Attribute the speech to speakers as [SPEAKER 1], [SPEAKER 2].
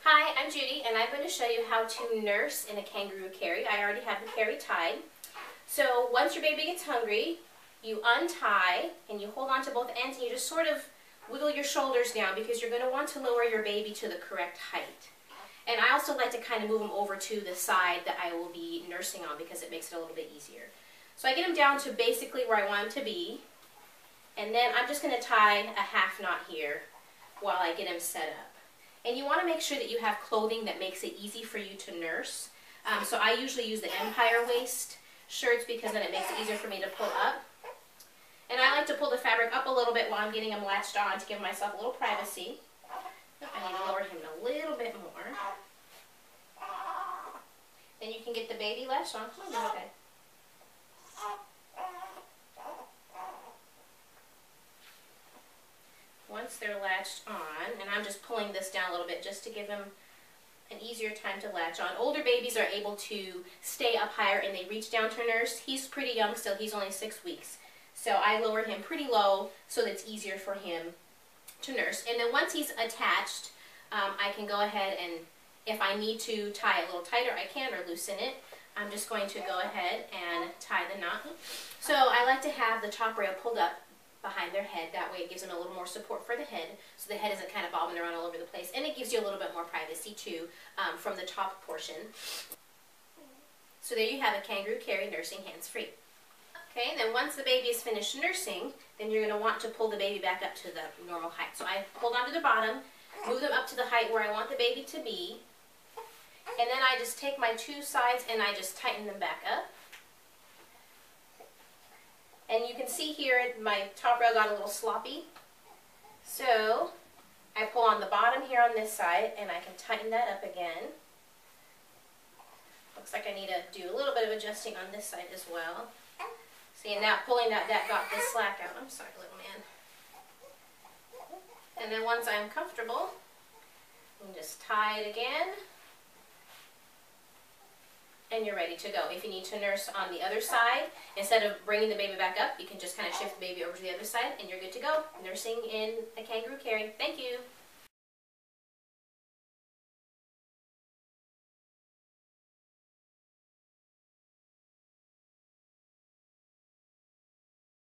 [SPEAKER 1] Hi, I'm Judy, and I'm going to show you how to nurse in a kangaroo carry. I already have the carry tied. So once your baby gets hungry, you untie and you hold on to both ends and you just sort of wiggle your shoulders down because you're going to want to lower your baby to the correct height. And I also like to kind of move them over to the side that I will be nursing on because it makes it a little bit easier. So I get them down to basically where I want them to be, and then I'm just going to tie a half knot here while I get them set up. And you want to make sure that you have clothing that makes it easy for you to nurse. So I usually use the Empire waist shirts because then it makes it easier for me to pull up. And I like to pull the fabric up a little bit while I'm getting them latched on to give myself a little privacy. I need to lower him a little bit more. Then you can get the baby latched on. Come on, okay. Once they're latched on, and I'm just pulling this down a little bit just to give them an easier time to latch on. Older babies are able to stay up higher and they reach down to nurse. He's pretty young still, he's only 6 weeks. So I lower him pretty low so that it's easier for him to nurse. And then once he's attached, I can go ahead and if I need to tie it a little tighter, I can, or loosen it. I'm just going to go ahead and tie the knot. So I like to have the top rail pulled up behind their head. That way it gives them a little more support for the head, so the head isn't kind of bobbing around all over the place. And it gives you a little bit more privacy too from the top portion. So there you have a kangaroo carry nursing hands-free. Okay, then once the baby is finished nursing, then you're going to want to pull the baby back up to the normal height. So I hold on to the bottom, move them up to the height where I want the baby to be, and then I just take my two sides and I just tighten them back up. And you can see here my top rail got a little sloppy. So I pull on the bottom here on this side and I can tighten that up again. Looks like I need to do a little bit of adjusting on this side as well. See, and now pulling that got this slack out. I'm sorry, little man. And then once I'm comfortable, you can just tie it again. And you're ready to go. If you need to nurse on the other side, instead of bringing the baby back up, you can just kind of shift the baby over to the other side and you're good to go. Nursing in a kangaroo carry. Thank you.